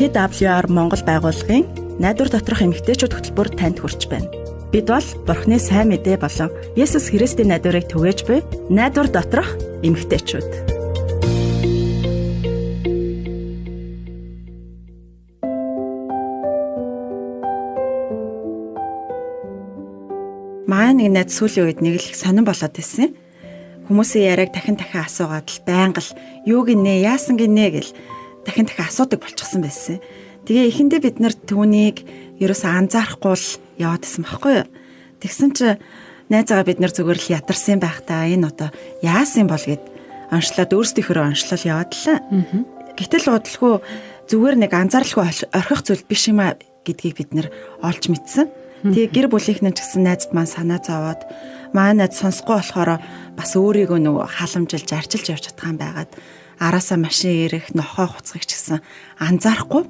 TWR Монгол байгууллагын найдвар доторх эмэгтэйчүүд хөтөлбөр танд хүрч байна. Бид бол Бурхны сайн мэдээ болон Есүс Христийн найдварыг түгээж буй найдвар доторх эмэгтэйчүүд. Маань нэг найз сүүлийн үед нэг л сонирн болоод байсан. Хүмүүсийн яриаг дахин асуугаад л байнга л юу гинэ, яасан гинэ гэл дахин асуудаг болчихсон байсан. Тэгээ эхэндээ бид нар түүнийг ерөөсөө анзаарахгүй л яваад исэн байхгүй юу. Тэгсэн чи найзаагаа бид нар зүгээр л ядарсан байх та энэ одоо яасан бол гэд онцлоод өөрсдийнхөө онцлол яваад л. Гэтэл бодлого зүгээр нэг анзаарлахгүй орхих зүйл биш юм а гэдгийг бид нар олж мэдсэн. Тэгээ гэр бүлийнхэн ч гэсэн найзд маань санаа зовоод маань найз сонсохгүй болохоор бас өөрийгөө нөгөө халамжилж арчилж явж чадхаан байгаад араасаа машин ирэх нохоо хуцгах ч гэсэн анзаарахгүй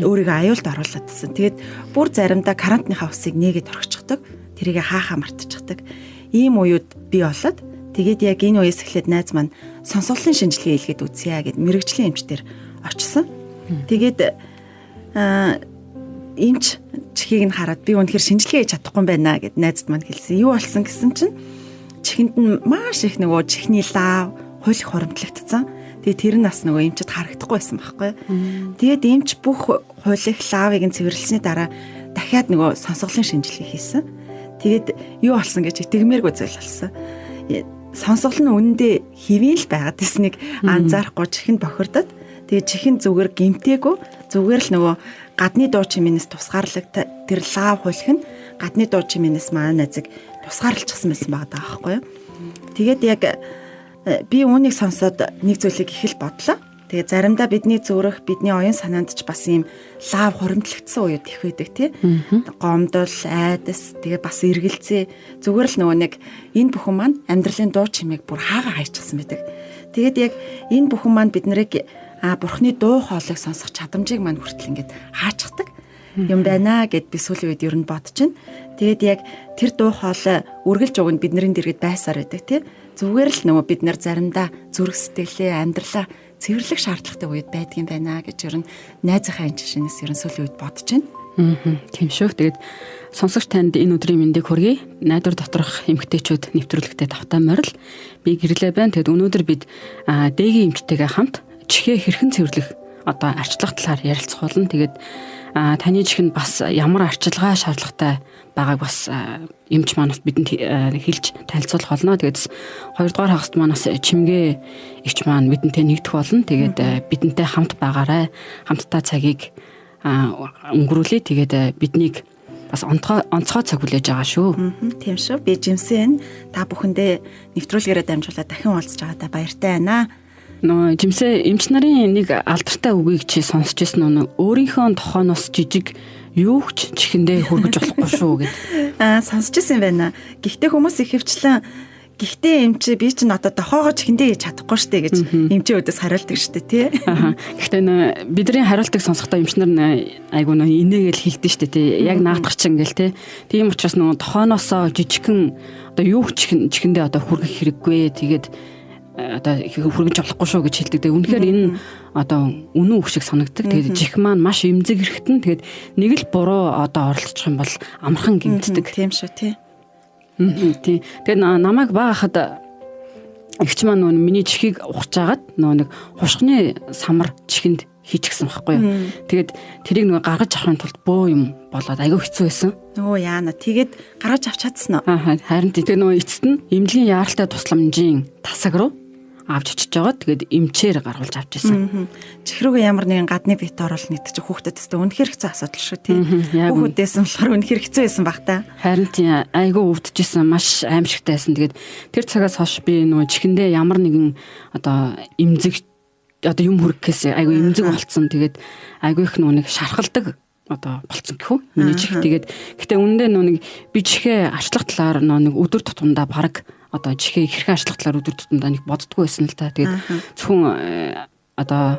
өөрийгөө аюулд оруулаад тасан. Тэгээд бүр заримдаа карантины хавсыг нээгээд орчихдаг. Тэрийг хаахаа мартчихдаг. Ийм уууд бий болоод тэгээд яг энэ үеэс эхлээд найз маань сонсголын шинжилгээ хийлгээд үзье гэд мэрэгжлийн эмчтэр очсон. Тэгээд эмч чихийг нь хараад би үнэхээр шинжилгээ хийж чадахгүй юм байна гэд найзд маань хэлсэн. Юу болсон гэсэн чинь чихэнд нь маш их нөгөө чихний лав хулих хоромтлогдсон. Тэгээ тэр нь бас нөгөө эмчэд харагдахгүй байсан байхгүй. Тэгээд эмч бүх хулих лавыг нь цэвэрлсэний дараа дахиад нөгөө сонсголын шинжилгээ хийсэн. Тэгээд юу болсон гэж тэгмээргүй зүйл болсон. Сонсгол нь үнэндээ хэвэн л байгаад тэснийг анзаарахгүй чихэнд бохирдод. Тэгээд чихэн зүгээр гимтээгүй зүгээр л нөгөө гадны дуу чимээс тусгаарлаг тэр лав хулих нь гадны дуу чимээс маань найзыг тусгаарлчихсан байсан байгаа байхгүй юу. Тэгээд яг би үүнийг сонсоод нэг зүйлийг их л бодлоо. Тэгээ заримдаа бидний зүрх, бидний оюун санаанд ч бас ийм лав хоримтлагдсан уууд их байдаг тий. Гомдол, айдас, тэгээ бас эргэлзээ зүгээр л нөгөө нэг энэ бүхэн маань амьдралын дуу чимээг бүр хаагаа хайчихсан байдаг. Тэгээд яг энэ бүхэн маань бид нарыг Бурхны дуу хоолойг сонсох чадамжийг маань хүртэл ингээд хаачдаг юм байна гэд би сүүлийн үед ер нь бодож байна. Тэгээд яг тэр дуу хоолой үргэлж уг нь бидний дэргэд байсаар байдаг тий. Зүгээр л нөгөө бид нар заримдаа зүрх сэтгэлээ, амьдралаа цэвэрлэх шаардлагатай үед байдаг юм байна гэж ер нь найзынхаа энэ жишээнээс ер нь сүүлийн үед бодож байна. Тийм шүү. Тэгээд сонсогч танд энэ өдрийн мэндийг хүргэе. Найдвар доторх эмэгтэйчүүд нэвтрүүлэгтээ тавтай морил би гэрлээ байна. Тэгээд өнөөдөр бид дэгийн эмчтэйгээ хамт чихээ хэрхэн цэвэрлэх одоо арчилгах талаар ярилцах болно. Тэгээд таны чих нь бас ямар арчилгаа шаардлагатай байгааг бас эмч маань бидэнд хэлж танилцуулах болно. Тэгээд 2 дугаар хагаст маань бас чимгээ эгч маань бидэнтэй нэгдэх болно. Тэгээд бидэнтэй хамт байгаарай. Хамтдаа цагийг өнгөрүүлээ. Тэгээд биднийг бас онцгой цаг хүлээж байгаа шүү. Тийм шүү. Би Жимсэн та бүхэндээ нэвтрүүлгээрээ дамжуулаад дахин уулзж байгаадаа баяртай байна. Нөө Жимсээ эмч нарын нэг алдартай үгийг чи сонсч ирсэн үү? Өөрийнхөө тохооноос жижиг юу ч чихэндээ хүргэж болохгүй шүү гэд. Сонсч ирсэн байна. Гэхдээ хүмүүс ихэвчлэн гэхдээ эмч би чинь одоо тохоогоо чихэндээ хийж чадахгүй штэ гэж эмчийн өдөөс хариулдаг штэ тий. Гэхдээ бидний хариултыг сонсохдоо эмч нар айгуу нөө инээгээл хэлдэг штэ тий. Яг наадах чинь гэл тий. Тийм учраас нөө тохооноосоо жижигхэн одоо юу ч чихэндээ одоо хүргэх хэрэггүй. Тэгээд одоо хүргэж болохгүй шүү гэж хэлдэг. Тэгээ үнэхээр энэ одоо үнэн үг шиг санагддаг. Тэгээд жих маань маш эмзэг хэрэгтэн. Тэгээд нэг л буруу одоо оролцох юм бол амархан гэмтдэг. Тийм шүү тий. Тий. Тэгээд намайг баахад эгч маань нөө миний чихийг ухаж агаад нөө нэг хушхны самар чихэнд хийчихсэн байхгүй юу. Тэгээд тэрийг нөгөө гаргаж авахын тулд бөө юм болоод айгүй хэцүү байсан. Нөгөө яана тэгээд гаргаж авч чадсан уу? Харин тэгээд нөгөө эцэст нь эмнэлгийн яаралтай тусламжийн тасаг руу авч очиж байгаа. Тэгээд эмчээр гаргуулж авч ирсэн. Чих рүүгээ ямар нэгэн гадны бит оруулна гэдэг чинь хүүхдэд тест үнэхээр хэцүү асуудал шүү тий. Хүүхдээсэн болохоор үнэхээр хэцүү байсан баг та. Харин тийм айгүй өвдөжсэн маш аимшигтай байсан. Тэгээд тэр цагаас хойш би нөгөө чихэндээ ямар нэгэн одоо эмзэг одоо юм хүргэхээс айгүй эмзэг болцсон. Тэгээд айгүй их нүг шархалдаг одоо болцсон гэхүү. Миний чих тэгээд гэтээ үнэндээ нүг би чихээ арчлах талаар нэг өдөр тутамдаа бараг одоо чихээ хэрхэн арчлах талаар өдөр тутамдаа нэг боддгоо байсан л та. Тэгээд зөвхөн одоо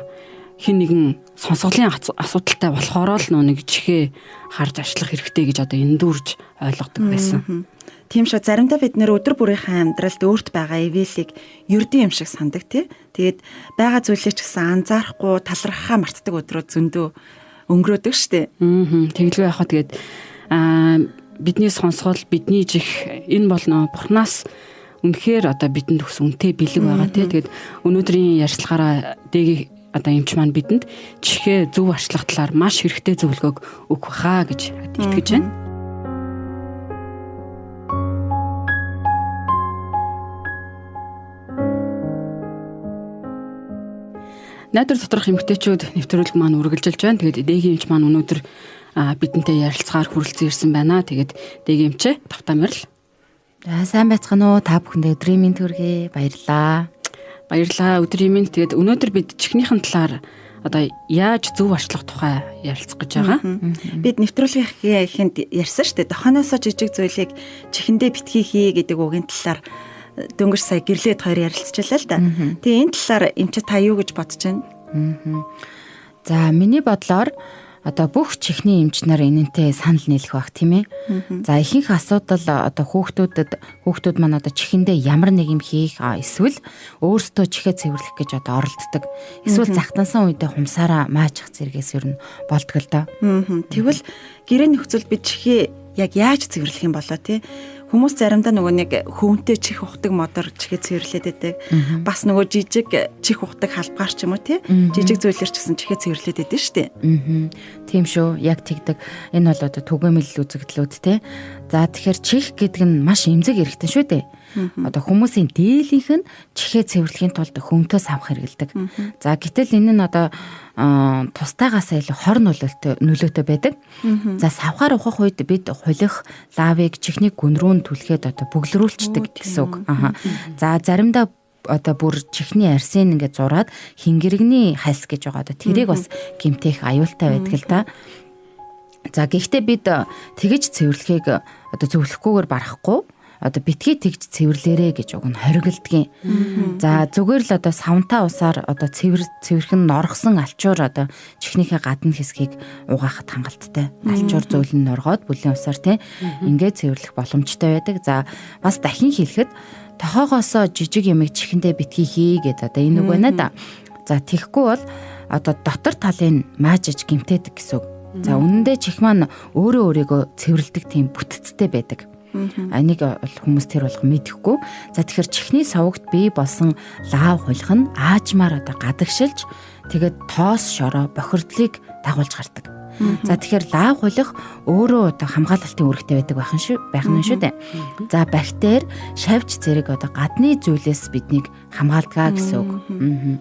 хин нэгэн сонсголын асуудалтай болохоор л нэг чихээ харж арчлах хэрэгтэй гэж одоо эндүрж ойлгодог байсан. Тийм шүү. Заримдаа бид нэр өдөр бүрийнхээ амьдралд өөрт байгаа ивэлийг ердийн юм шиг сандаг тий. Тэгээд байгаа зүйлээ ч гэсэн анзаарахгүй талархахаа мартдаг өдрөө зөндөө өнгөрөөдөг штэ. Тэглгүй яхаа тэгээд бидний сонсгол бидний чих энэ бол нөө Бурханаас үнэхээр одоо бидэнд өгс үнэтэй бэлэг байгаа тий. Тэгээд өнөөдрийн ярилцлагаараа дэгийг одоо эмч маань бидэнд чихээ зөв арчлах талаар маш хэрэгтэй зөвлөгөөг өгөх хаа гэж итгэж байна. Найдвар доторх эмэгтэйчүүд нэвтрүүлэг маань үргэлжилж байна. Тэгээд дэгийн эмч маань өнөөдөр бидэнтэй ярилцахаар хүрэлцэн ирсэн байна. Тэгээд дэгийн эмчээ тавтаа мэрл. За сайн байцгаана уу? Та бүхэндээ өдрийн мэнд хүргэе. Баярлалаа. Баярлалаа. Өдрийн мэнд. Тэгээд өнөөдөр бид чихнийхэн талаар одоо яаж зөв арчлах тухай ярилцах гэж байгаа. Бид нэвтрүүлгийнхээ ярьсан шүү дээ. Дохоноосоо жижиг зүйлийг чихэндээ битгий хий гэдэг үгийн талаар дөнгөж сая гэрлээд хоёр ярилцчихлаа л да. Тэгээ энэ талаар эмчээ та юу гэж бодож байна? За миний бодлоор одоо бүх чихний эмч нар энэнтэй санал нийлэх баг тийм ээ. За ихэнх асуудал одоо хүүхдүүд маань одоо чихэндээ ямар нэг юм хийх эсвэл өөрсдөө чихээ цэвэрлэх гэж одоо оролддог. Эсвэл захтансан үедээ хумсаараа маажих зэрэгээс ер нь болдгоо л доо. Тэгвэл гэрээ нөхцөл бид чихээ яг яаж цэвэрлэх юм болоо тий? Хүмүүс заримдаа нөгөө нэг хөвөнтэй чих ухдаг модор чихээ цэвэрлээд байдаг. Бас нөгөө жижиг чих ухдаг халбгаар ч юм уу тий? Жижиг зүйлэр ч гэсэн чихээ цэвэрлээд байдаг шүү дээ. Тийм шүү. Яг тэгдэг. Энэ бол одоо түгээмэл үзэгдлүүд тий. За тэгэхээр чих гэдэг нь маш эмзэг эрхтэн шүү дээ. Одоо хүмүүсийн дийлийнх нь чихээ цэвэрлэхийн тулд хөвөнтөөс авах хэрэгэлдэг. За гэтэл энэ нь одоо тустайгаас илүү хор нөлөөтэй байдаг. За савхаар ухах үед бид хулих лавыг чихний гүн рүү түлхээд одоо бүглэрүүлцдэг гэсэн үг. За заримдаа одоо бүр чихний арсын ингээд зураад хингэрэгний хальс гэж байгаа. Одоо тэрийг бас гэмтэх аюултай байдаг л да. За гэхдээ бид тэгж цэвэрлэхийг одоо зөвлөхгүйгээр барахгүй одоо битгий тэгж цэвэрлээрэ гэж уг нь хориглдгийн. За зүгээр л одоо савнтаа усаар одоо цэвэрхэн норгосон алчуур одоо чихнийхээ гадна хэсгийг угаахад хангалттай. Алчуур зөөлөн норгоод бүлийн усаар тий ингээд цэвэрлэх боломжтой байдаг. За бас дахин хэлэхэд тохоогоосоо жижиг ямиг чихэндээ битгий хий гэдэг одоо энэ үг байна да. За тэгхгүй бол одоо дотор талын маажиж гимтээдэг гэсэн үг. За үнэндээ чих маань өөрийгөө цэвэрлдэг тийм бүтцтэй байдаг. Энийг хүмүүс тэр болго мэдэхгүй. За тэгэхээр чихний сувагт бий болсон лав хулих нь аажмаар одоо гадагшилж тэгээд тоос шороо бохирдлыг дагуулж гардаг. За тэгэхээр лав хулих өөрөө одоо хамгаалалтын үүрэгтэй байдаг байх нь шүү дээ. За бактери, шавж зэрэг одоо гадны зүйлээс биднийг хамгаалдаг гэсэн үг.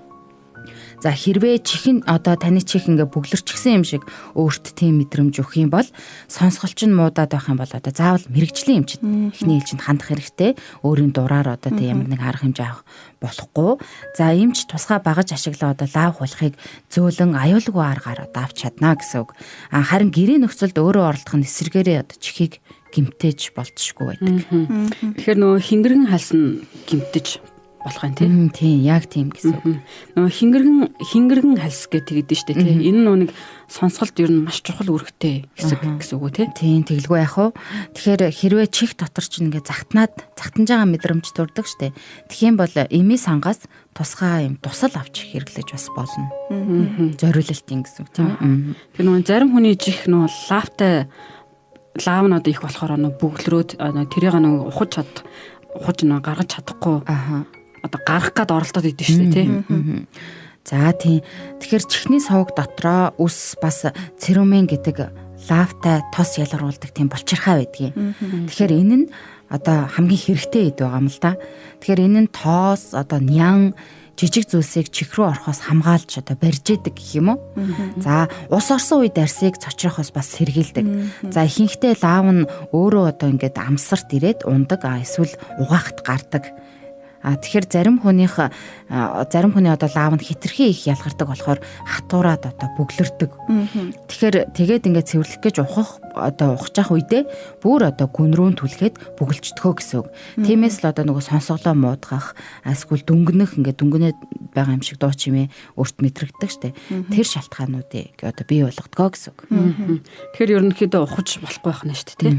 За хэрвээ чихэн одоо таны чих ингээ бүглэрчихсэн юм шиг өөрт тийм мэдрэмж өгөх юм бол сонсголч нь муудаад байх юм бол одоо заавал мэрэгжлийн эмчэд эхний ээлжинд хандах хэрэгтэй. Өөрийн дураар одоо тийм ямар нэг арга хэмжээ авах болохгүй. За эмч тусгай багаж ашиглаа одоо лав хулахыг зөөлөн аюулгүй аргаар одоо авч чадна гэсэн үг. Харин гэрээ нөхцөлд өөрөө оролдох нь эсэргээрээ одоо чихийг гимтээж болцсохгүй байдаг. Тэгэхээр нөгөө хингэрэн халсан гимтэж болох юм тийм. Тийм, яг тийм гэсэн үг. Нөгөө хингэрэн хальс гэдэг нь шүү дээ тийм. Энэ нөө нэг сонсголт ер нь маш чухал үүрэгтэй хэсэг гэсэн үг үү тийм. Тэглгүй яах вэ? Тэгэхээр хэрвээ чих дотор ч ингээ захтанж байгаа мэдрэмж төрдөг шүү дээ. Тэгхийн бол эми сангаас тусгай юм тусал авч хэрэглэж бас болно. Зориулалтын гэсэн үг тийм. Тэр нөгөө зарим хүний чих нөгөө лав нь одоо их болохоор нөгөө бүглрөөд тэрийг нөгөө ухаж гаргаж чадахгүй. Одоо гарах гад оролдоод идэв шүү дээ тий. За тийм. Тэгэхээр чихний суваг дотроо ус бас церумен гэдэг лавтай тос ялгаруулдаг тийм булчирхай байдгийг. Тэгэхээр энэ нь одоо хамгийн хэрэгтэй хэд байгаа юм л да. Тэгэхээр энэ нь тоос одоо нян жижиг зүйлсийг чих рүү орохоос хамгаалж одоо барьж идэг гэх юм уу. За ус орсон үед арсыг цочрохоос бас сэргийлдэг. За ихэнхдээ лав нь өөрөө одоо ингээд амсарт ирээд ундаг эсвэл угаахт гардаг. Тэгэхээр зарим хүний одоо лав нь хитрхи их ялгардаг болохоор хатуураад одоо бүглэрдэг. Тэгэхээр тэгээд ингээд цэвэрлэх гэж ухах үедээ бүр одоо гүн рүү түлхээд бүгэлждөхөө гэсэн үг. Тиймээс л одоо нөгөө сонсголоо муудгах, эсвэл дүнгэнэх ингээд дүнгэнээд байгаа юм шиг дуу чимээ өөрт мэдрэгдэг штэ. Тэр шалтгаануудыг одоо бий болгодгоо гэсэн үг. Тэгэхээр ерөнхийдөө ухаж болохгүй байх нь штэ тий.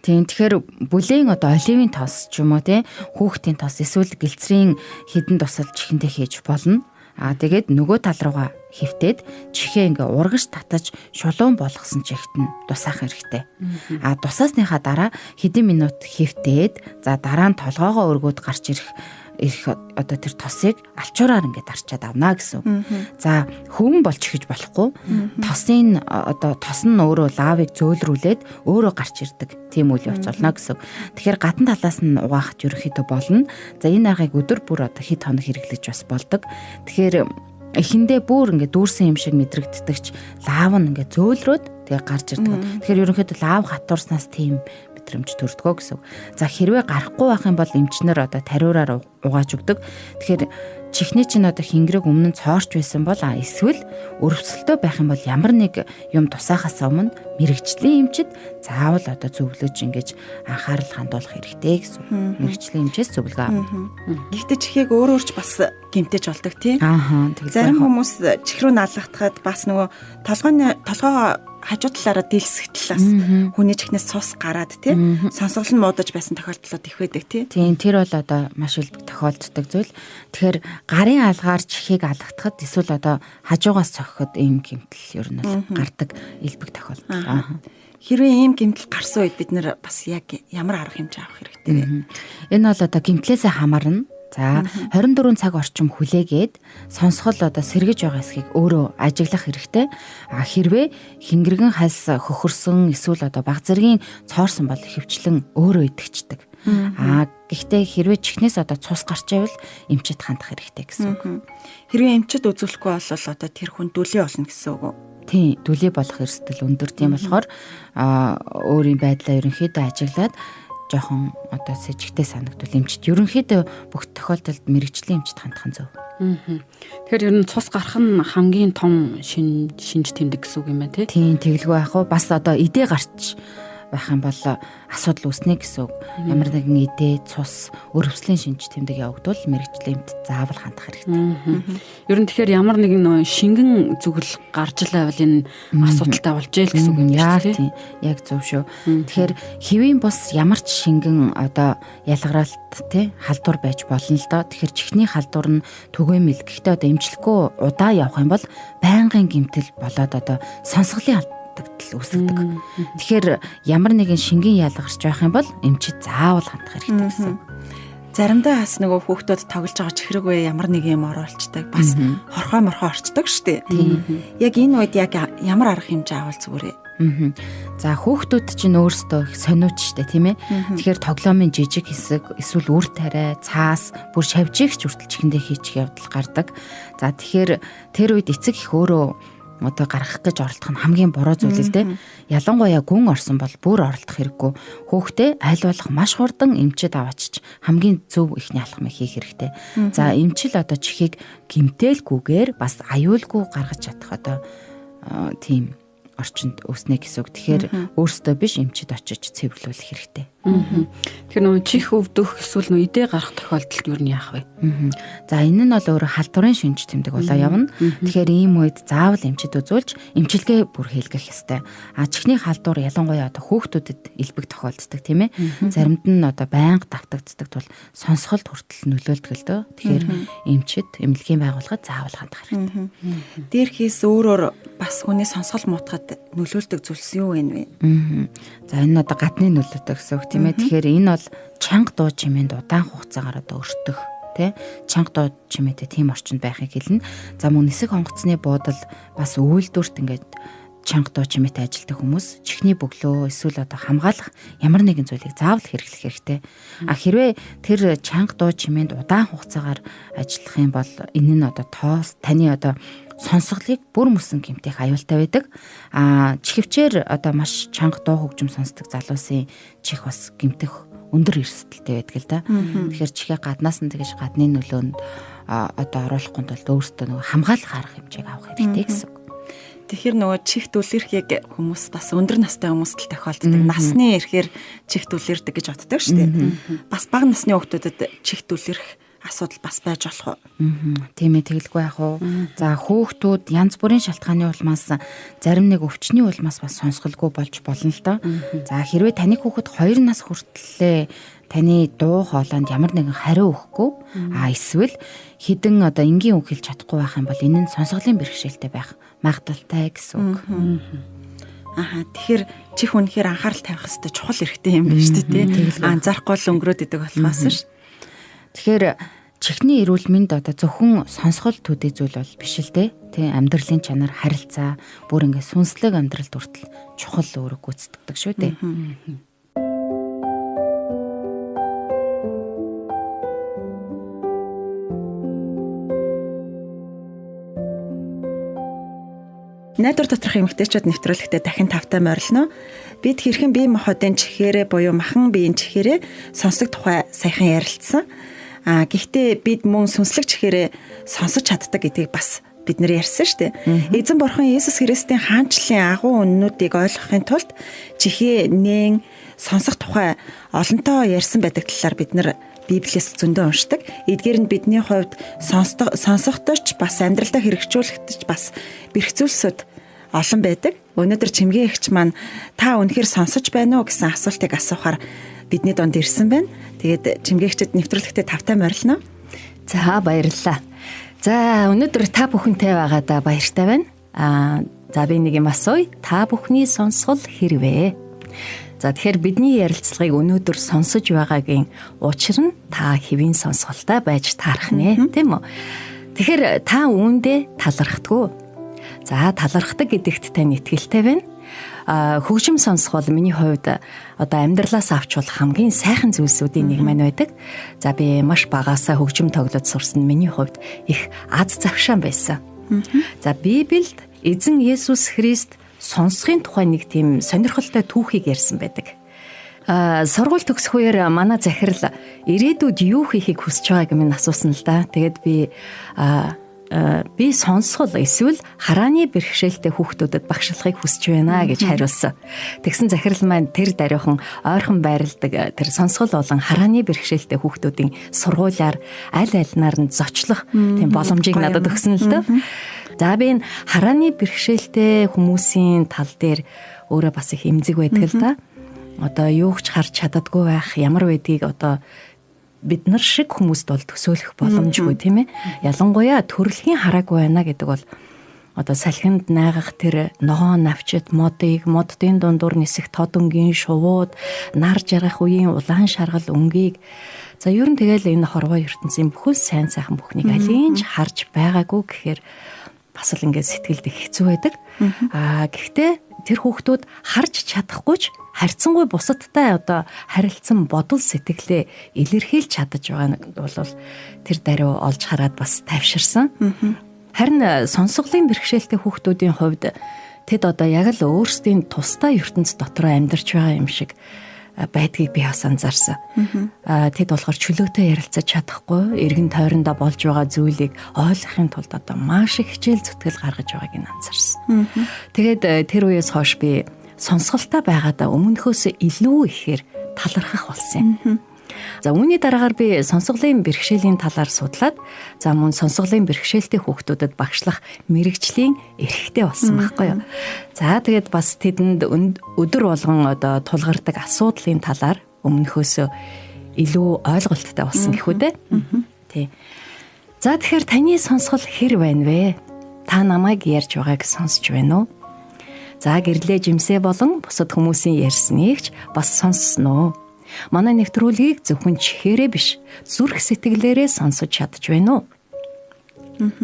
Тийм. Тэгэхээр бүлээн одоо оливын тос ч юм уу тий, хүүхдийн тос эсвэл гэлцрийн хідэн тусалж чихэндээ хийж болно. Тэгээд нөгөө тал руугаа хөвтөөд чихээ ингээ урагш татаж шулуун болгосон чихт нь тусаах хэрэгтэй. Тусаасныхаа дараа хэдэн минут хөвтөөд за дараа нь толгоогоо өргөөд гарч ирэх одоо тэр тосыг алчуураар ингээд арчаад авна гэсэн. За хөвөн бол чихэж болохгүй. Тос нь өөрөө лавыг зөөлрүүлээд өөрөө гарч ирдэг. Тийм үйл явц болно гэсэн. Тэгэхээр гадна талаас нь угаахт ерөөхдөө болно. За энэ аргыг өдөр бүр одоо хэд хоног хэрэглэж бас болдог. Тэгэхээр эхэндээ бүр ингээд дүүрсэн юм шиг мэдрэгддэгч лав нь ингээд зөөлрөөд тэгээ гарч ирдэг. Тэгэхээр ерөнхийдөө лав хатуурснаас тийм мэдрэмж төрдгөө гэсэн. За хэрвээ гарахгүй байх юм бол эмчнэр одоо тариураар угааж өгдөг. Тэгэхээр чихний чинь одоо хингэрэг өмнө нь цоорч байсан бол эсвэл өрөвсөлтөө байх юм бол ямар нэг юм тусаахаас өмнө мэрэгжлийн эмчид заавал одоо зөвлөж ингэж анхаарал хандуулах хэрэгтэй гэсэн. Мэрэгжлийн эмчээс зөвлөгөө авах. Гэхдээ чихийг өөрөөрч бас гэмтэж болдог тий. Зарим хүмүүс чих рүү налгахад бас нөгөө толгоо хажуу талаараа дийлсэх талаас хүний чихнээс цус гараад тий сонсгол нь муудаж байсан тохиолдлууд их байдаг тий. Тийм тэр бол одоо маш илбэг тохиолддог зүйл. Тэгэхээр гарын алгаар чихийг алгахад эсвэл одоо хажуугаас цохиход ийм гэмтэл ер нь гардаг илбэг тохиолдол. Хэрвээ ийм гэмтэл гарсан үед бид нэр бас яг ямар арга хэмжээ авах хэрэгтэй вэ? Энэ бол одоо гэмтлээсээ хамаарна. За 24 цаг орчим хүлээгээд сонсгол одоо сэргэж байгаа эсхийг өөрөө ажиглах хэрэгтэй. Хэрвээ хингэргэн хальс хөхөрсөн эсвэл одоо баг зэргийн цоорсон бол хөвчлэн өөрөө идэгчдэг. Гэхдээ хэрвээ чихнээс одоо цус гарч ивэл эмчит хандах хэрэгтэй гэсэн үг. Хэрвээ эмчит үзүүлэхгүй бол одоо тэр хүн дүлээ болно гэсэн үг үү? Тийм, дүлээ болох эрсдэл өндөр. Тийм болохоор өөрийн байдлаа ерөнхийдөө ажиглаад жоохон одоо сэжигтэй санагдвал эмчит ерөнхийдөө бүх тохиолдолд мэрэгжлийн эмчит хандах нь зөв. Тэгэхээр ер нь цус гарах нь хамгийн том шинж тэмдэг гэсэн үг юм байна тий. Тийм, тэглгүй байх уу? Бас одоо идэ гарч байх юм бол асуудал үүснэ гэсэн үг. Ямар нэгэн идэ, цус, өрөвслийн шинж тэмдэг явагдвал мэрэгжлийн эмчит заавал хандах хэрэгтэй. Ер нь тэгэхээр ямар нэгэн шингэн зүгэл гарч л байвал энэ асуудалтай болж ийл гэсэн үг юм байна тий. Яг зөв шүү. Тэгэхээр хэвийн бус ямар ч шингэн одоо ялгараалт тий халдвар байж болно л доо. Тэгэхээр чихний халдвар нь түгээмэл. Гэхдээ одоо эмчлэхгүй удаа явах юм бол байнгын гэмтэл болоод одоо сонсголын үүсгдэг. Тэгэхээр ямар нэгэн шингэн ялгарч байх юм бол эмчит заавал хандах хэрэгтэй гэсэн. Заримдаа бас нөгөө хүүхдүүд тоглож байгаа чихрэггүй ямар нэг юм оруулцдаг. Бас хорхоо морхоо орчдөг штеп. Яг энэ үед яг ямар арга хэмжээ авал зүгээр вэ? За хүүхдүүд чинь өөрсдөө сониуч штэ тийм ээ. Тэгэхээр тоглоомын жижиг хэсэг эсвэл үр тариа, цаас, бүр шавжигч хүртэл чихэндээ хийчих явдал гардаг. За тэгэхээр тэр үед эцэг их өөрөө одоо гаргах гэж оролдох нь хамгийн буруу зүйл л дээ. Ялангуяа гүн орсон бол бүр оролдох хэрэггүй. Хүүхдээ аль болох маш хурдан эмчид аваачиж хамгийн зөв ихний алхмыг хийх хэрэгтэй. За эмчил одоо чихийг гэмтээлгүйгээр бас аюулгүй гаргаж чадах одоо тийм орчинд үүснэ гэсэн үг. Тэгэхээр өөрсдөө биш эмчид очиж цэвэрлүүлэх хэрэгтэй. Тэгэхээр нөгөө чих өвдөх эсвэл нөгөө идэ гарах тохиолдолд юу нь яах вэ? За энэ нь бол өөрөө халдварын шинж тэмдэг болоо явна. Тэгэхээр ийм үед заавал эмчид үзүүлж эмчилгээ бүр хийлгэх ёстой. Чихний халдвар ялангуяа одоо хүүхдүүдэд илбэг тохиолддог тийм ээ. Заримд нь одоо байнга давтагддаг тул сонсголт хүртэл нөлөөлдөг л дөө. Тэгэхээр эмчид эмнэлгийн байгууллагад заавал хандах хэрэгтэй. Дээрхээс өөрөөр бас хүний сонсгол муутахад нөлөөлдөг зүйлс юу вэ? За энэ нь одоо гадны нөлөөтэй гэсэн үг тийм ээ. Тэгэхээр энэ бол чанга дуу чимээнд удаан хугацаагаар одоо өртөх тий чанга дуу чимээтэй тийм орчинд байхыг хэлнэ. За мөн нисэх онгоцны буудал бас үйлдвэрт ингээд чанга дуу чимээтэй ажилладаг хүмүүс чихний бөглөө эсвэл одоо хамгаалах ямар нэгэн зүйлийг заавал хэрэглэх хэрэгтэй. Хэрвээ тэр чанга дуу чимээнд удаан хугацаагаар ажиллах юм бол энэ нь одоо таны одоо сонсголыг бүр мөсөн гэмтэх аюултай байдаг. Чихвчээр одоо маш чанга дуу хөгжим сонсдог залуусын чих бас гэмтэх өндөр эрсдэлтэй байдаг л да. Тэгэхээр чихээ гаднаас нь тэгэж гадны нөлөөнд одоо оруулахгүй тулд өөрсдөө нөгөө хамгаалах арга хэмжээг авах хэрэгтэй гэсэн. Тэгэхээр нөгөө чих дүлэрхийг хүмүүс бас өндөр настай хүмүүст л тохиолддог. Насны ирэхээр чих дүлэрдэг гэж боддог шүү дээ. Бас бага насны хүүхдүүдэд чих дүлэрх асуудал бас байж болох уу? Тийм ээ, тэгэлгүй яах уу. За хүүхдүүд янз бүрийн шалтгааны улмаас зарим нэг өвчний улмаас бас сонсголгүй болж болно л доо. За хэрвээ таны хүүхэд 2 нас хүртлээ таны дуу хоолойнд ямар нэгэн хариу өгөхгүй эсвэл хідэн одоо энгийн үг хэлж чадахгүй байх юм бол энэ нь сонсголын бэрхшээлтэй байх магадaltaй гэсэн үг. Тэгэхээр чих үнэхээр анхаарал тавих хэрэгтэй чухал хэрэгтэй юм байна шүү дээ. Анзаарахгүй л өнгөрөөд идэг болохоос ш. Тэгэхээр чихний эрүүл мэнд одоо зөвхөн сонсгол төдий зүйл бол биш л дээ. Тэ амьдралын чанар, харилцаа, бүр ингээд сүнслэг амьдралд хүртэл чухал үүрэг гүйцэтгэдэг шүү дээ. Найдвар доторх эмэгтэйчүүд нэвтрүүлэгтээ дахин тавтай морилно. Бид хэрхэн бие махбодын чихээрээ буюу махан биеийн чихээрээ сонсдог тухай саяхан ярилцсан. Гэхдээ бид мөн сүнслэг чихээрээ сонсож чаддаг гэдгийг бас бид нэр ярьсан шүү дээ. Эзэн бурхан Иесус Христийн хаанчлалын агуу үннүүдийг ойлгохын тулд чихээ нээн сонсох тухай олонтоо ярьсан байдаг талаар бид нар Библиэс зөндөө уншдаг. Эдгээр нь бидний хувьд сонсохдоо ч бас амьдралдаа хэрэгжүүлэхэд ч бас бэрхцүүлсүүд олон байдаг. Өнөөдөр Чимгээ эгч маань та үнэхээр сонсож байна уу гэсэн асуултыг асуухаар бидний донд ирсэн байна. Тэгээд Чимгээ эгчэд нэвтрүүлэгтээ тавтай морилно. За баярлалаа. За өнөөдөр та бүхэнтэй байгаадаа баяртай байна. За би нэг юм асууя. Та бүхний сонсгол хэрвээ? За тэгэхээр бидний ярилцлагыг өнөөдөр сонсож байгаагийн учир нь та хэвийн сонсголтой байж таарах нэ, тийм үү? Тэгэхээр та үүндээ талархдаггүй. За талархдаг гэдэгт тань итгэлтэй байна. Хөгжим сонсгол миний хувьд одоо амьдралаас авч бол хамгийн сайхан зүйлсүүдийн нэг маань байдаг. За би маш багаасаа хөгжим тоглож сурсан миний хувьд их аз завшаан байсан. За Библиэд эзэн Есүс Христ сонсохын тухай нэг тийм сонирхолтой түүхийг ярьсан байдаг. Сургууль төгсөх үеэр манай захирал ирээдүйд юу хийхийг хүсэж байгааг минь асуусан л да. Тэгээд би сонсгол эсвэл харааны бэрхшээлтэй хүүхдүүдэд багшлахыг хүсэж байна гэж хариулсан. Тэгсэн захирал маань тэр даруйхан ойрхон байрладаг тэр сонсгол болон харааны бэрхшээлтэй хүүхдүүдийн сургуулиар аль альнаар нь зочлох тийм боломжийг надад өгсөн л дөө. За би энэ харааны бэрхшээлтэй хүмүүсийн тал дээр өөрөө бас их эмзэг байдаг л да. Одоо юуг ч харж чаддаггүй байх ямар байдгийг одоо бид нар шиг хүмүүст бол төсөөлөх боломжгүй тийм ээ. Ялангуяа төрөлхийн хараагүй байна гэдэг бол одоо салхинд найгах тэр ногоон навчит модын дундуур нисэх тодонгийн шувууд, нар жаргах үеийн улаан шаргал өнгийг. За ер нь тэгэл энэ хорвоо ертөнцийн бүхэл сайн сайхан бүхнийг алинч харж байгаагүй гэхээр бас л ингээд сэтгэлд их хэцүү байдаг. Гэхдээ тэр хүүхдүүд харж чадахгүй ч харьцангуй бусадтай одоо харилцсан бодол сэтгэлээ илэрхийлж чадаж байгаа нь бол тэр даруй олж хараад бас тайвширсан. Харин сонсголын бэрхшээлтэй хүүхдүүдийн хувьд тэд одоо яг л өөрсдийн тусдаа ертөнц дотор амьдарч байгаа юм шиг байдгийг би бас анзаарсан. Тэд болохоор чөлөөтэй ярилцаж чадахгүй, эргэн тойрондоо болж байгаа зүйлийг ойлгохын тулд одоо маш их хичээл зүтгэл гаргаж байгааг нь анзаарсан. Тэгээд тэр үеэс хойш би сонсголтой байгаадаа өмнөхөөс илүү ихээр талархах болсон юм. За үүний дараагаар би сонсголын бэрхшээлийн талаар судлаад за мөн сонсголын бэрхшээлтэй хүүхдүүдэд багшлах мэрэгжлийн эрхтэй болсон байхгүй юу. За тэгээд бас тэдэнд өдөр болгон одоо тулгардаг асуудлын талаар өмнөхөөс илүү ойлголттой болсон гэхүү дээ. Тий. За тэгэхээр таны сонсгол хэр байна вэ? Та намайг ярьж байгааг сонсч байна уу? За гэрлээ жимсээ болон бусад хүмүүсийн ярьсныг ч бас сонссон уу? Манай нэвтрүүлгийг зөвхөн чихээрээ биш, зүрх сэтгэлээрээ сонсож чадж байна уу?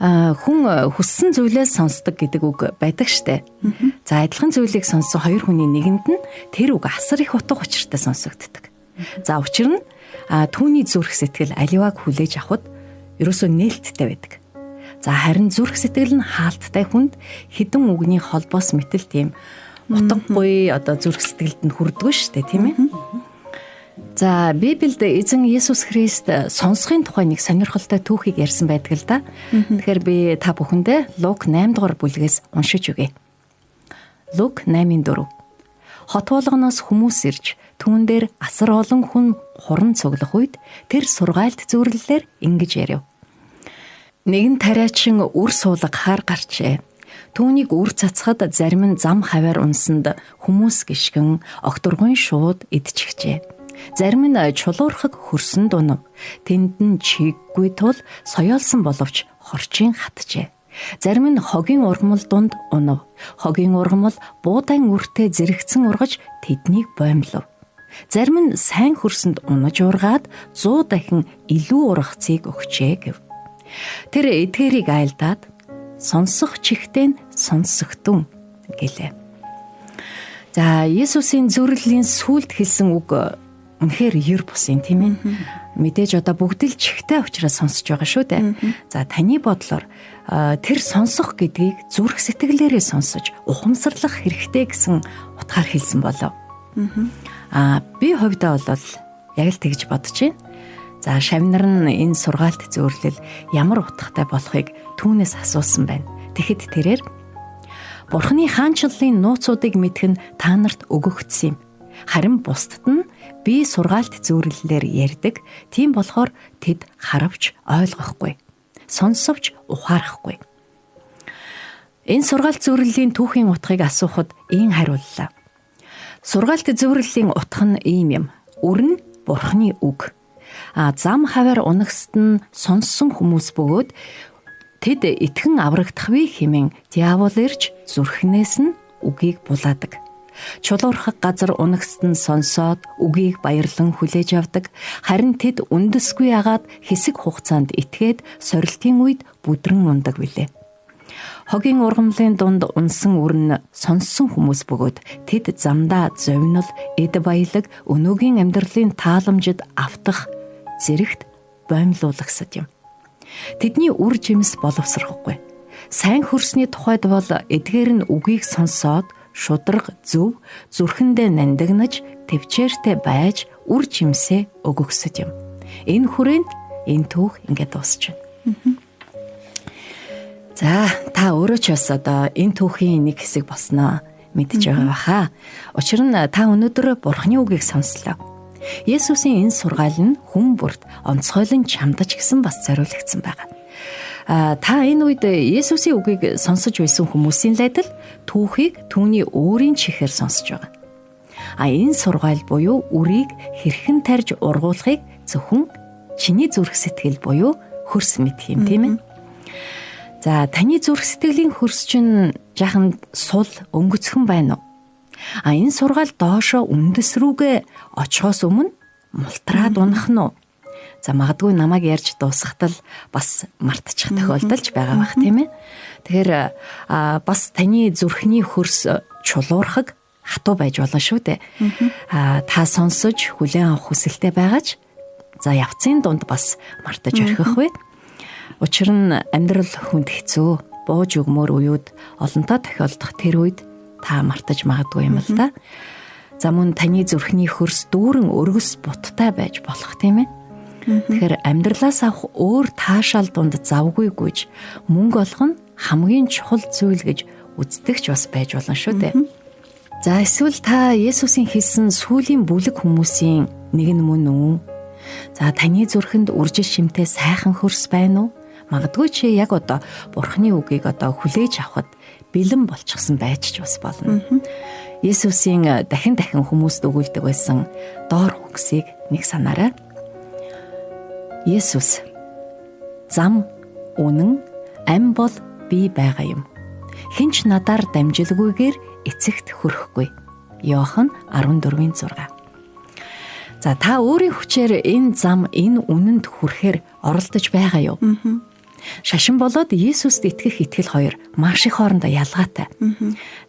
Хүн хүссэн зүйлээ сонсдог гэдэг үг байдаг штэ. За адилхан зүйлийг сонссон хоёр хүний нэгэнд нь тэр үг асар их утга учиртай сонсогддог. За учир нь түүний зүрх сэтгэл аливааг хүлээж авахд ерөөсөө нээлттэй байдаг. За харин зүрх сэтгэл нь хаалттай хүнд хідэн үгний холбоос мэтэл тийм утгагүй одоо зүрх сэтгэлд нь хүрдэггүй шүү дээ, тийм ээ. За Библиэд эзэн Есүс Христ сонсохын тухай нэг сонирхолтой түүхийг ярьсан байдаг л да. Тэгэхээр би та бүхэндээ Лук 8 дугаар бүлгээс уншиж өгье. Лук 8:4. Хот болгоноос хүмүүс ирж түүн дээр асар олон хүн хуран цуглах үед тэр сургаалт зөвөрлөлөөр ингэж ярив. Нэгэн тариачин үр суулгахаар гарчээ. Түүнийг үр цацхад зарим нь зам хаваар унсанд хүмүүс гიშгэн огторгон шууд идчихжээ. Зарим нь чулуурхаг хөрсөнд унав. Тэнд нь чиггүй тул соёолсон боловч хорчин хатжээ. Зарим нь хогийн ургамал дунд унав. Хогийн ургамал буудаан үртэй зэрэгцэн ургаж тэднийг боомлов. Зарим нь сайн хөрсөнд унаж ургаад 100 дахин илүү ургацыг өгчээ гэв. Тэр эдгээрийг айлдаад сонсох чихтэй сонсогдун гэлээ. За Есүсийн зүрхлийн сүлд хэлсэн үг үнэхээр ер бусын тийм ээ. Мэдээж одоо бүгд л чихтэй учраас сонсож байгаа шүү дээ. За таны бодлоор тэр сонсох гэдгийг зүрх сэтгэлээрээ сонсож ухамсарлах хэрэгтэй гэсэн утгаар хэлсэн болов. Би хувьдаа бол яг л тэгж бодож байна. За шавнар нь энэ сургаалт зөвөрлөл ямар утгатай болохыг түүнээс асуусан байна. Тэгэхэд тэрээр Бурхны хаанчлалын нууцуудыг мэдэх нь та нарт өгөгдсөн юм. Харин бусдад нь би сургаалт зөвөрлөлөөр ярьдаг. Тийм болохоор тэд харавч ойлгохгүй, сонсовч ухаарахгүй. Энэ сургаалт зөвөрлөлийн түүхийн утгыг асуухад ийм хариуллаа. Сургаалт зөвөрлөлийн утга нь ийм юм. Үр нь Бурхны үг. Зам хаваар унагсад нь сонссон хүмүүс бөгөөд тэд итгэн аврагдахвэ хэмээн диавол ирж зүрхнээс нь үгийг булаадаг. Чулуурхаг газар унагсад нь сонсоод үгийг баярлан хүлээж авдаг. Харин тэд үндэсгүй агаад хэсэг хугацаанд итгээд сорилтын үед бүдрэн ундаг билээ. Хогийн ургамлын дунд унсан үр нь сонссон хүмүүс бөгөөд тэд замдаа зовнил, эд баялаг, өнөөгийн амьдралын тааламжид автах зэрэгт боомлуулагсад юм. Тэдний үр жимс боловсрахгүй. Сайн хөрсний тухайд бол эдгээр нь үгийг сонсоод шудраг зөв зүрхэндээ нандагнаж төвчээртэй байж үр жимсээ өгөхсөд юм. Энэ хүрээнд энэ түүх ингээд дуусч байна. За та өөрөө ч бас одоо энэ түүхийн нэг хэсэг болсноо мэдж байгаа баха. Учир нь та өнөөдөр Бурхны үгийг сонслоо. Есүсийн энэ сургаал нь хүн бүрт онцгойлон чамдаж гисэн бас зориулагдсан байгаа. Та энэ үед Есүсийн үгийг сонсож байсан хүмүүсийн лайдал түүхийг түүний өөрийн чихээр сонсож байгаа. Энэ сургаал буюу үрийг хэрхэн тарж ургуулахыг зөвхөн чиний зүрх сэтгэл буюу хөрс мэдх юм тийм ээ. За таны зүрх сэтгэлийн хөрс чинь жаахан сул өнгөцхөн байна уу? Энэ сургаал доошо үндэс рүүгээ очихоос өмнө мултраад унах нь уу? За магадгүй намайг ярьж дуусгахтал бас мартчих тохиолдолж байгаа бах тийм ээ. Тэгэхээр бас таны зүрхний хөрс чулуурхаг хатуу байж болно шүү дээ. Та сонсож хүлээн авах хүсэлтэй байгаач за явцын дунд бас мартаж орхих вэ? Учир нь амьдрал хүнд хэцүү, бууж өгмөр үеуд олонтоо тохиолдох тэр үед та мартаж магадгүй юм л да. За мөн таны зүрхний хөрс дүүрэн өргөс буттай байж болох тийм ээ. Тэгэхээр амьдралаас авах өөр таашаал дунд завгүй гүйж мөнгө олох нь хамгийн чухал зүйл гэж үздэгч бас байж болно шүү дээ. За эсвэл та Есүсийн хэлсэн сүүлийн бүлэг хүмүүсийн нэг нь мөн үү? За таны зүрхэнд үржил шимтэй сайхан хөрс байна уу? Магадгүй чи яг одоо Бурхны үгийг одоо хүлээж авахд бэлэн болчихсон байж ч бас болно. Есүсийн дахин хүмүүст өгүүлдэг байсан доор үгсийг нэг санаарай. Есүс зам, үнэн, ам бол би байгаа юм. Хинч надаар дамжилгүйгээр эцэгт хүрэхгүй. Иохан 14:6. За та өөрийн хүчээр энэ зам, энэ үнэнд хүрэхээр оролдож байгаа юу? Шашин болоод Есүст итгэх итгэл хоёр маш их хоорондоо ялгаатай.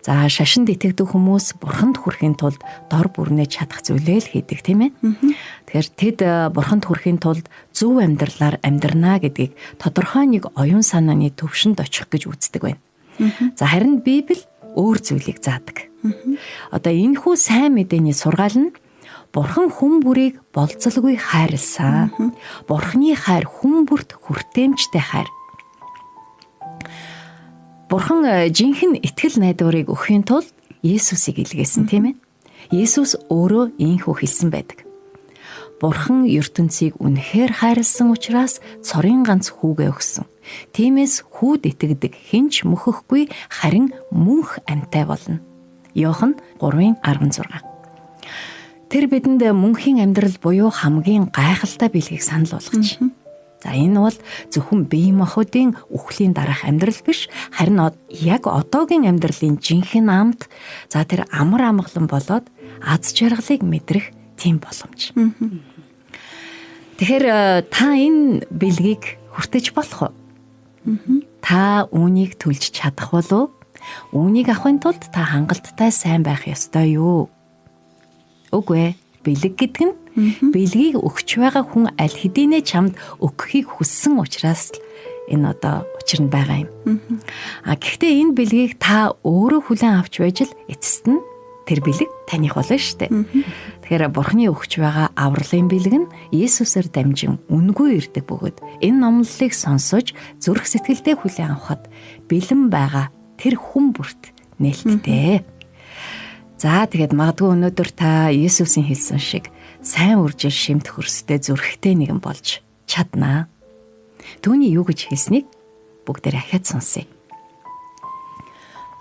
За шашинд итгэдэг хүмүүс Бурханд хүрэхийн тулд дор бүрнэж чадах зүйлээ л хийдэг тийм ээ. Тэгэхээр тэд Бурханд хүрэхийн тулд зөв амьдралаар амьдрнаа гэдгийг тодорхой нэг оюун санааны төвшөнд очих гэж үздэг байна. За харин Библи өөр зүйлийг заадаг. Одоо энэхүү сайн мэдээний сургаал нь Бурхан хүн бүрийг болцолгүй хайрлсан. Бурханы хайр хүн бүрт хүртээмжтэй хайр. Бурхан жинхэнэ итгэл найдварыг өгөхийн тулд Есүсийг илгээсэн тийм ээ. Есүс өөрөө ийхүү хэлсэн байдаг. Бурхан ертөнцийг үнэхээр хайрлсан учраас цорын ганц хүүгээ өгсөн. Тиймээс хүүд итгэдэг хинч мөхөхгүй, харин мөнх амьтай болно. Иохан 3:16. Тэр бидэнд мөнхийн амьдрал буюу хамгийн гайхалтай бэлгийг санал болгож. За энэ бол зөвхөн бие махбодын үхлийн дараах амьдрал биш, харин яг одоогийн амьдралын жинхэнэ амт, за тэр амар амгалан болоод аз жаргалыг мэдрэх тийм боломж. Тэгэхээр та энэ бэлгийг хүртэж болох уу? Та үүнийг төлж чадах болов уу? Үүнийг авахын тулд та хангалттай сайн байх ёстой юу? Үгүй ээ. Бэлэг гэдэг нь бэлгийг өгч байгаа хүн аль хэдийнэ чамд өгөхийг хүссэн учраас энэ учир нь байгаа юм. Гэхдээ энэ бэлгийг та өөрөө хүлээн авч байж л эцэст нь тэр бэлэг таних болно шүү дээ. Тэгэхээр Бурхны өгч байгаа авралын бэлэг нь Есүсээр дамжин үнгүй ирдэг бөгөөд энэ номлолыг сонсож зүрх сэтгэлдээ хүлээн авахад бэлэн байгаа тэр хүн бүрт нээлттэй. За тэгээд магадгүй өнөөдөр та Есүсийн хэлсэн шиг сайн үржил шимт хөрстэй зүрхтэй нэгэн болж чаднаа. Түүний юу гэж хэлснийг бүгдээр ахиад сонсъё.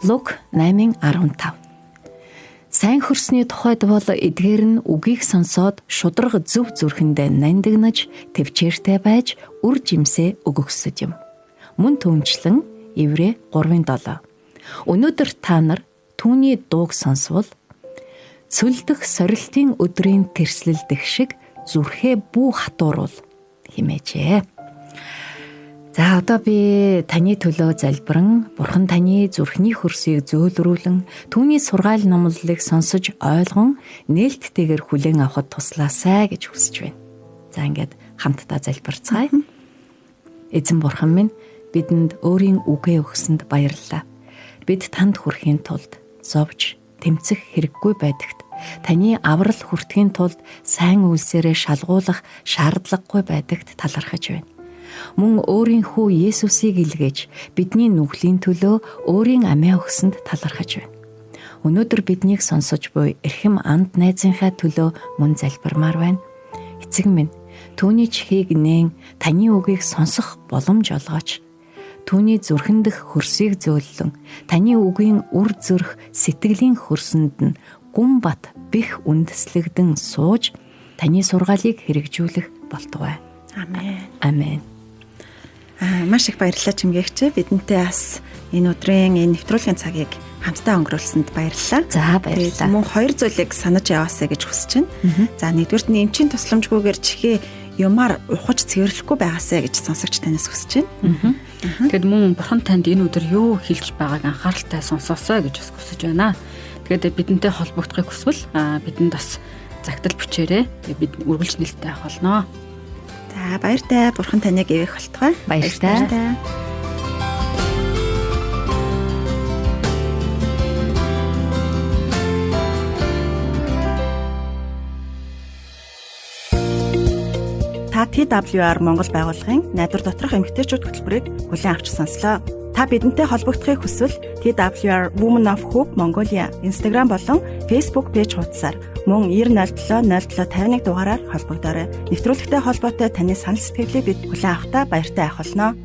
Лук 8:15. Сайн хөрсний тухайд бол эдгээр нь үгийг сонсоод шудраг зөв зүрхэндээ нандинаж төвчээртэй байж үр жимсээ өгөхсөд юм. Мөн түнчлэн Еврэ 3:7. Өнөөдөр та нар түүний дууг сонсвол цөлдөх сорилтын өдрийн тэрслэлдэх шиг зүрхээ бүү хатууруул хэмээжээ. За одоо би таны төлөө залбиран Бурхан таны зүрхний хөрсийг зөөлрүүлэн түүний сургаал номлолыг сонсож ойлгон нээлттэйгээр хүлээн авахд туслаасай гэж хүсэж байна. За ингээд хамтдаа залбирцгаая. Эзэн Бурхан минь, бидэнд өөрийн үгээ өгсөнд баярлалаа. Бид танд хүрэхийн тулд зовж тэмцэх хэрэггүй байдагт таны аврал хүртэхийн тулд сайн үйлсээрээ шалгуулах шаардлагагүй байдагт талархаж байна. Мөн өөрийн хүү Есүсийг илгээж бидний нүглийн төлөө өөрийн амиа өгсөнд талархаж байна. Өнөөдөр биднийг сонсож буй эрхэм анд найзынхаа төлөө мөн залбирмаар байна. Эцэг минь, түүний чихийг нээн таны үгийг сонсох боломж олгооч. Түүний зүрхэндх хөрсийг зөөллөн таны үгийн үр зүрх сэтгэлийн хөрсөнд нь гүн бат бэх үндэслэгдэн сууж таны сургаалыг хэрэгжүүлэх болтугай. Амен. Амен. Маш их баярлалаа Чимгээгч. Бидэнтэй бас энэ өдрийн энэ нэвтрүүлгийн цагийг хамтдаа өнгөрүүлсэнд баярлалаа. За баярлалаа. Мөн хоёр зүйлийг санаж яваасаа гэж хүсэж байна. За нэгдүгürt нь эмчийн тусламжгүйгээр чихээ юмар ухаж цэвэрлэхгүй байгаасаа гэж сонсогч танаас хүсэж байна. Тэгэд мөн Бурхан танд энэ өдөр юу хэлж байгааг анхааралтай сонсоосоо гэж бас хүсэж байна. Тэгээд бидэнтэй холбогдохыг хүсвэл бидэнд бас загтал бичээрэй. Тэгээд бид үргэлж нэлттэй авах болно. За баяртай. Бурхан таныг ивэх болтугай. Баяртай. Та TWR Монгол байгууллагын найдвар доторх эмэгтэйчүүд хөтөлбөрийг хүлээн авч сонслоо. Та бидэнтэй холбогдохыг хүсвэл TWR Women of Hope Mongolia Instagram болон Facebook пэйж хуудасаар мөн 907 07 51 дугаараар холбогдоорой. Нэвтрүүлэгтэй холбоотой таны санал сэтгэлийг бид хүлээн авахдаа баяртай байх болно.